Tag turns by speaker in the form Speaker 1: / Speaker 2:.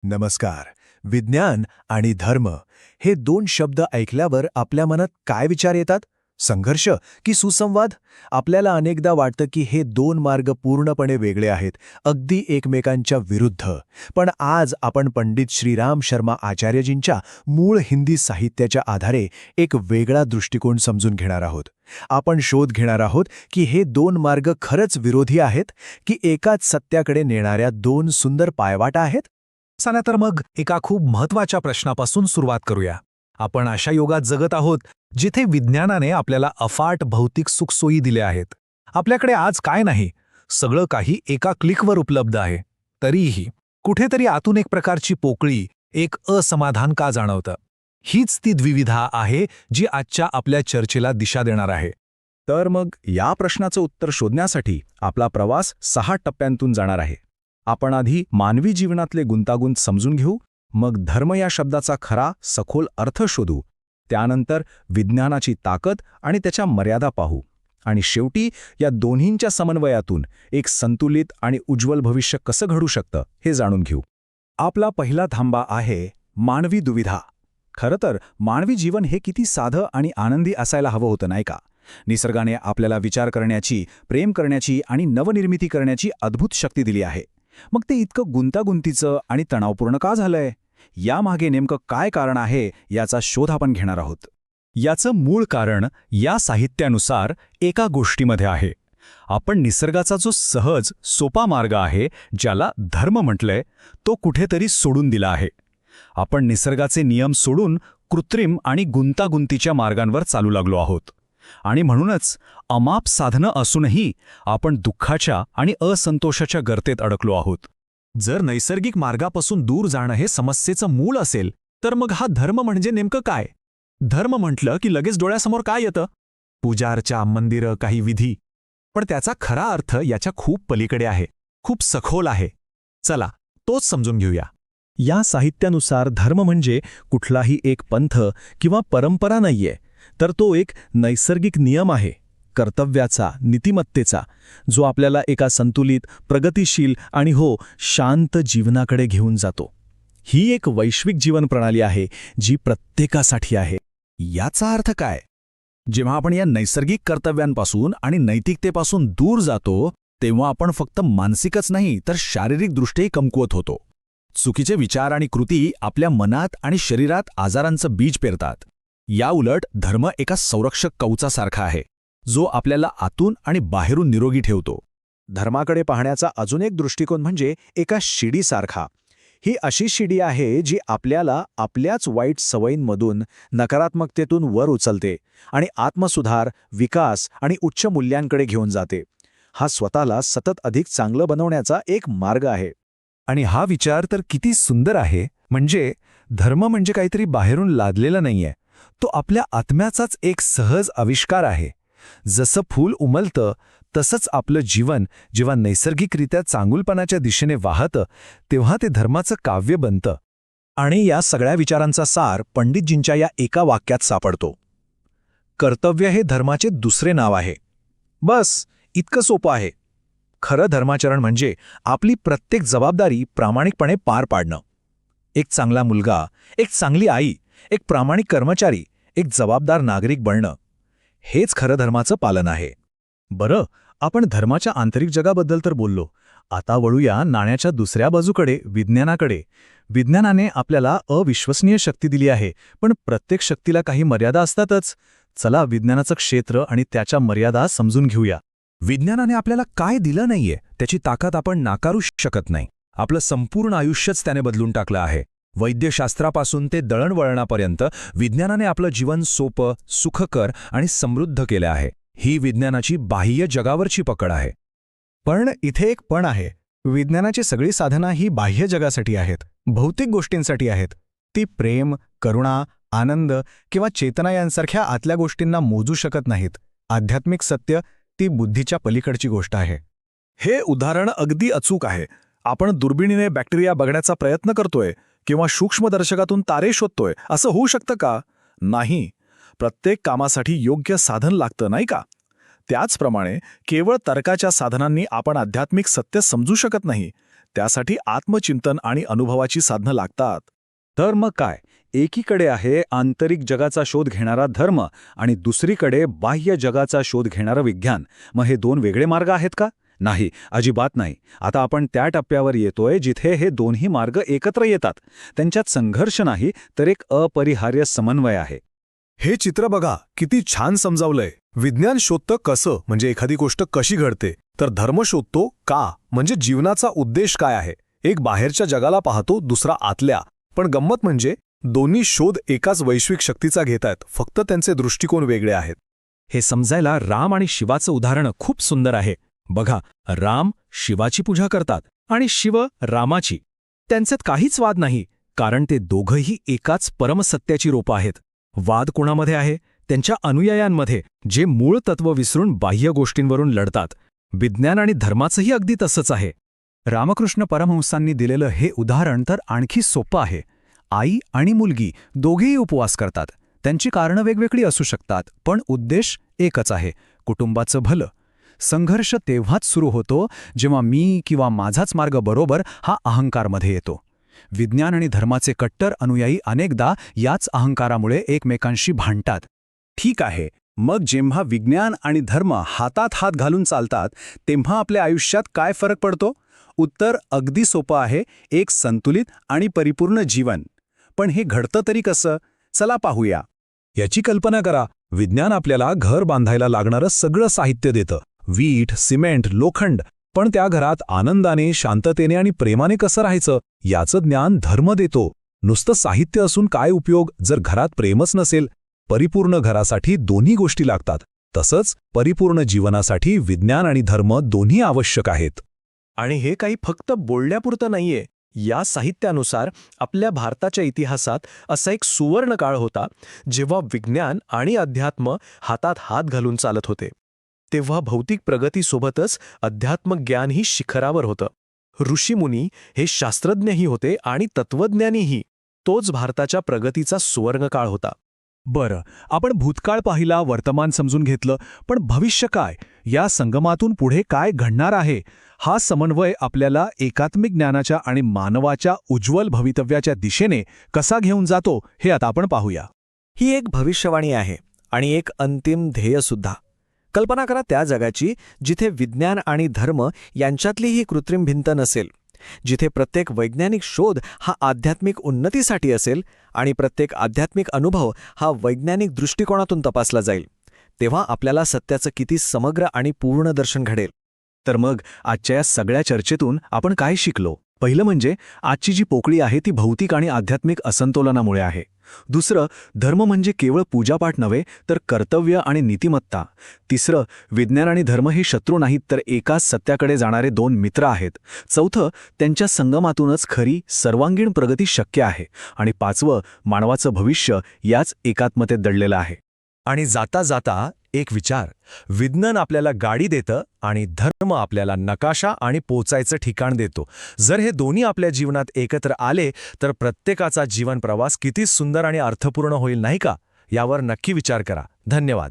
Speaker 1: नमस्कार. विज्ञान आणि धर्म हे दोन शब्द ऐकल्यावर आपल्या मनात काय विचार येतात? संघर्ष की सुसंवाद? आपल्याला अनेकदा वाटतं की हे दोन मार्ग पूर्णपणे वेगळे आहेत, अगदी एकमेकांच्या विरुद्ध. पण आज आपण पंडित श्रीराम शर्मा आचार्यजींच्या मूळ हिंदी साहित्याच्या आधारे एक वेगळा दृष्टिकोन समजून घेणार आहोत. आपण शोध घेणार आहोत की हे दोन मार्ग खरंच विरोधी आहेत की एकाच सत्याकडे नेणाऱ्या दोन सुंदर पायवाटा आहेत?
Speaker 2: चला तर मग एका खूप महत्त्वाच्या प्रश्नापासून सुरुवात करूया. आपण अशा युगात जगत आहोत जिथे विज्ञानाने आपल्याला अफाट भौतिक सुखसोयी दिल्या आहेत. आपल्याकडे आज काय नाही, सगळं काही एका क्लिकवर उपलब्ध आहे. तरीही कुठेतरी आतून एक प्रकारची पोकळी, एक असमाधान का जाणवतं? हीच ती द्विविधा आहे जी आजच्या आपल्या चर्चेला दिशा देणार आहे.
Speaker 3: तर मग या प्रश्नाचं उत्तर शोधण्यासाठी आपला प्रवास 6 टप्प्यांतून जाणार आहे. आपण आधी मानवी जीवनातले गुंतागुंत समजून घेऊ, मग धर्म या शब्दाचा खरा सखोल अर्थ शोधू, त्यानंतर विज्ञानाची ताकद आणि त्याच्या मर्यादा पाहू, आणि शेवटी या दोन्हींच्या समन्वयातून एक संतुलित आणि उज्ज्वल भविष्य कसं घडू शकतं हे जाणून घेऊ. आपला पहिला थांबा आहे मानवी दुविधा. खरं तर मानवी जीवन हे किती साधं आणि आनंदी असायला हवं होतं, नाही का? निसर्गाने आपल्याला विचार करण्याची, प्रेम करण्याची आणि नवनिर्मिती करण्याची अद्भुत शक्ती दिली आहे. मग ते इतकं गुंतागुंतीचं आणि तणावपूर्ण का झालंय? यामागे नेमकं काय कारण आहे याचा शोध आपण घेणार आहोत.
Speaker 2: याचं मूळ कारण या साहित्यानुसार एका गोष्टीमध्ये आहे. आपण निसर्गाचा जो सहज, सोपा मार्ग आहे, ज्याला धर्म म्हटलंय, तो कुठेतरी सोडून दिला आहे. आपण निसर्गाचे नियम सोडून कृत्रिम आणि गुंतागुंतीच्या मार्गांवर चालू लागलो आहोत. आणि म्हणूनच अमाप साधनं असूनही आपण दुःखाच्या आणि असंतोषाच्या गर्तेत अडकलो आहोत. जर नैसर्गिक मार्गापासून दूर जाणं हे समस्येचं मूळ असेल, तर मग हा धर्म म्हणजे नेमकं काय? धर्म म्हटलं की लगेच डोळ्यासमोर काय येतं? पूजार्चा, मंदिरं, काही विधी. पण त्याचा खरा अर्थ याच्या खूप पलीकडे आहे, खूप सखोल आहे. चला, तोच समजून घेऊया.
Speaker 3: या साहित्यानुसार धर्म म्हणजे कुठलाही एक पंथ किंवा परंपरा नाहीये, तर तो एक नैसर्गिक नियम आहे, कर्तव्याचा, नीतिमत्तेचा, जो आपल्याला एका संतुलित, प्रगतिशील आणि शांत जीवनाकडे घेऊन जातो. ही एक वैश्विक जीवन प्रणाली आहे जी प्रत्येकासाठी आहे.
Speaker 2: याचा अर्थ काय? जेव्हा आपण या नैसर्गिक कर्तव्यांपासून आणि नैतिकतेपासून दूर जातो, तेव्हा आपण फक्त मानसिकच नाही तर शारीरिकदृष्ट्याही कमकुवत होतो. चुकीचे विचार आणि कृती आपल्या मनात आणि शरीरात आजारांचं बीज पेरतात. याउलट धर्म एका संरक्षक कवचासारखा आहे, जो आपल्याला आतून आणि बाहेरून निरोगी ठेवतो.
Speaker 1: धर्माकडे पाहण्याचा अजून एक दृष्टिकोन म्हणजे एका शिडीसारखा. ही अशी शिडी आहे जी आपल्याला आपल्याच वाईट सवयींमधून, नकारात्मकतेतून वर उचलते आणि आत्मसुधार, विकास आणि उच्च मूल्यांकडे घेऊन जाते. हा स्वतःला सतत अधिक चांगलं बनवण्याचा एक मार्ग आहे.
Speaker 2: आणि हा विचार तर किती सुंदर आहे. म्हणजे धर्म म्हणजे काहीतरी बाहेरून लादलेला नाहीये, तो आपल्या आत्म्याचाच एक सहज आविष्कार आहे. जसं फूल उमलतं तसंच आपलं जीवन जेव्हा नैसर्गिकरित्या चांगुलपणाच्या दिशेने वाहतं, तेव्हा ते धर्माचं काव्य बनतं.
Speaker 3: आणि या सगळ्या विचारांचा सार पंडितजींच्या या एका वाक्यात सापडतो. कर्तव्य हे धर्माचे दुसरे नाव आहे. बस, इतकं सोपं आहे. खरं धर्माचरण म्हणजे आपली प्रत्येक जबाबदारी प्रामाणिकपणे पार पाडणं. एक चांगला मुलगा, एक चांगली आई, एक प्रामाणिक कर्मचारी, एक जबाबदार नागरिक बनणं, हेच खरं धर्माचं पालन आहे. बरं, आपण धर्माच्या आंतरिक जगाबद्दल तर बोललो. आता वळूया नाण्याच्या दुसऱ्या बाजूकडे, विज्ञानाकडे. विज्ञानाने आपल्याला अविश्वसनीय शक्ती दिली आहे, पण प्रत्येक शक्तीला काही मर्यादा असतातच. चला विज्ञानाचं क्षेत्र आणि त्याच्या मर्यादा समजून घेऊया.
Speaker 2: विज्ञानाने आपल्याला काय दिलं नाहीये त्याची ताकद आपण नाकारू शकत नाही. आपलं संपूर्ण आयुष्यच त्याने बदलून टाकलं आहे. वैद्यशास्त्रापासून ते दळणवळणापर्यंत विज्ञानाने आपलं जीवन सोपं, सुखकर आणि समृद्ध केलं आहे. ही विज्ञानाची बाह्य जगावरची पकड आहे.
Speaker 3: पण इथे एक पण आहे. विज्ञानाची सगळी साधना ही बाह्य जगासाठी आहेत, भौतिक गोष्टींसाठी आहेत. ती प्रेम, करुणा, आनंद किंवा चेतना यांसारख्या आतल्या गोष्टींना मोजू शकत नाहीत. आध्यात्मिक सत्य ती बुद्धीच्या पलीकडची गोष्ट आहे.
Speaker 1: हे उदाहरण अगदी अचूक आहे. आपण दुर्बिणीने बॅक्टेरिया बघण्याचा प्रयत्न करतोय किंवा सूक्ष्मदर्शकातून तारे शोधतोय, असं होऊ शकतं का? नाही. प्रत्येक कामासाठी योग्य साधन लागतं, नाही का? त्याचप्रमाणे केवळ तर्काच्या साधनांनी आपण आध्यात्मिक सत्य समजू शकत नाही.
Speaker 3: त्यासाठी आत्मचिंतन आणि अनुभवाची साधनं लागतात.
Speaker 2: तर मग काय, एकीकडे आहे आंतरिक जगाचा शोध घेणारा धर्म आणि दुसरीकडे बाह्य जगाचा शोध घेणारं विज्ञान. मग हे दोन वेगळे मार्ग आहेत का? नाही, अजिबात नाही. आता आपण त्या टप्प्यावर येतोय जिथे हे दोन्ही मार्ग एकत्र येतात. त्यांच्यात संघर्ष नाही, तर एक अपरिहार्य समन्वय आहे.
Speaker 3: हे चित्र बघा, किती छान समजावलंय. विज्ञान शोधतं कसं, म्हणजे एखादी गोष्ट कशी घडते, तर धर्म शोधतो का, म्हणजे जीवनाचा उद्देश काय आहे. एक बाहेरच्या जगाला पाहतो, दुसरा आतल्या. पण गंमत म्हणजे दोन्ही शोध एकाच वैश्विक शक्तीचा घेत आहेत, फक्त त्यांचे दृष्टिकोन वेगळे आहेत.
Speaker 2: हे समजायला राम आणि शिवाचं उदाहरण खूप सुंदर आहे. बघा, राम शिवाची पूजा करतात आणि शिव रामाची. त्यांच्यात काहीच वाद नाही, कारण ते दोघंही एकाच परमसत्याची रूपं आहेत. वाद कोणामध्ये आहे? त्यांच्या अनुयायांमध्ये, जे मूळ तत्व विसरून बाह्य गोष्टींवरून लढतात. विज्ञान आणि धर्माचंही अगदी तसंच आहे. रामकृष्ण परमहंसांनी दिलेलं हे उदाहरण तर आणखी सोपं आहे. आई आणि मुलगी दोघेही उपवास करतात. त्यांची कारणं वेगवेगळी असू शकतात, पण उद्देश एकच आहे, कुटुंबाचं भलं. संघर्ष तेव्हाच सुरू होतो जेव्हा मी किंवा माझाच मार्ग बरोबर हा अहंकारमध्ये येतो. विज्ञान आणि धर्माचे कट्टर अनुयायी अनेकदा याच अहंकारामुळे एकमेकांशी भांडतात.
Speaker 3: ठीक आहे, मग जेव्हा विज्ञान आणि धर्म हातात हात घालून चालतात, तेव्हा आपल्या आयुष्यात काय फरक पडतो? उत्तर अगदी सोपं आहे, एक संतुलित आणि परिपूर्ण जीवन. पण हे घडतं तरी कसं? चला पाहूया. याची कल्पना करा, विज्ञान आपल्याला घर बांधायला लागणारं सगळं साहित्य देतं. वीट, सिमेंट, लोखंड. पण त्या घरात आनंदाने, शांततेने आणि प्रेमाने कसं राहायचं याचं ज्ञान धर्म देतो. नुसतं साहित्य असून काय उपयोग जर घरात प्रेमच नसेल? परिपूर्ण घरासाठी दोन्ही गोष्टी लागतात. तसंच परिपूर्ण जीवनासाठी विज्ञान आणि धर्म दोन्ही आवश्यक आहेत.
Speaker 1: आणि हे काही फक्त बोलण्यापुरतं नाहीये. या साहित्यानुसार आपल्या भारताच्या इतिहासात असा एक सुवर्ण काळ होता, जेव्हा विज्ञान आणि अध्यात्म हातात हात घालून चालत होते. तेव्हा भौतिक प्रगतीसोबतच अध्यात्मक ज्ञानही शिखरावर होतं. ऋषीमुनी हे शास्त्रज्ञही होते आणि तत्वज्ञानीही. तोच भारताच्या प्रगतीचा सुवर्णकाळ होता.
Speaker 2: बरं, आपण भूतकाळ पाहिला, वर्तमान समजून घेतलं, पण भविष्य काय? या संगमातून पुढे काय घडणार आहे? हा समन्वय आपल्याला एकात्मिक ज्ञानाच्या आणि मानवाच्या उज्ज्वल भवितव्याच्या दिशेने कसा घेऊन जातो, हे आता आपण पाहूया.
Speaker 1: ही एक भविष्यवाणी आहे आणि एक अंतिम ध्येयसुद्धा. कल्पना करा त्या जगाची जिथे विज्ञान आणि धर्म यांच्यातली ही कृत्रिम भिंत नसेल, जिथे प्रत्येक वैज्ञानिक शोध हा आध्यात्मिक उन्नतीसाठी असेल आणि प्रत्येक आध्यात्मिक अनुभव हा वैज्ञानिक दृष्टिकोनातून तपासला जाईल. तेव्हा आपल्याला सत्याचं किती समग्र आणि पूर्ण दर्शन घडेल.
Speaker 2: तर मग आजच्या या सगळ्या चर्चेतून आपण काय शिकलो? पहिलं म्हणजे आजची जी पोकळी आहे ती भौतिक आणि आध्यात्मिक असंतुलनामुळे आहे. दुसरं, धर्म म्हणजे केवळ पूजापाठ नव्हे, तर कर्तव्य आणि नीतिमत्ता. तिसरं, विज्ञान आणि धर्म हे शत्रू नाहीत, तर एकाच सत्याकडे जाणारे दोन मित्र आहेत. चौथं, त्यांच्या संगमातूनच खरी सर्वांगीण प्रगती शक्य आहे. आणि पाचवं, मानवाचं भविष्य याच एकात्मतेत दडलेलं आहे.
Speaker 1: आणि जाता जाता एक विचार, विज्ञान आपल्याला गाडी देतं आणि धर्म आपल्याला नकाशा आणि पोचायचं ठिकाण देतो. जर हे दोन्ही आपल्या जीवनात एकत्र आले तर प्रत्येकाचा जीवन प्रवास किती सुंदर आणि अर्थपूर्ण होईल, नाही का? यावर नक्की विचार करा. धन्यवाद.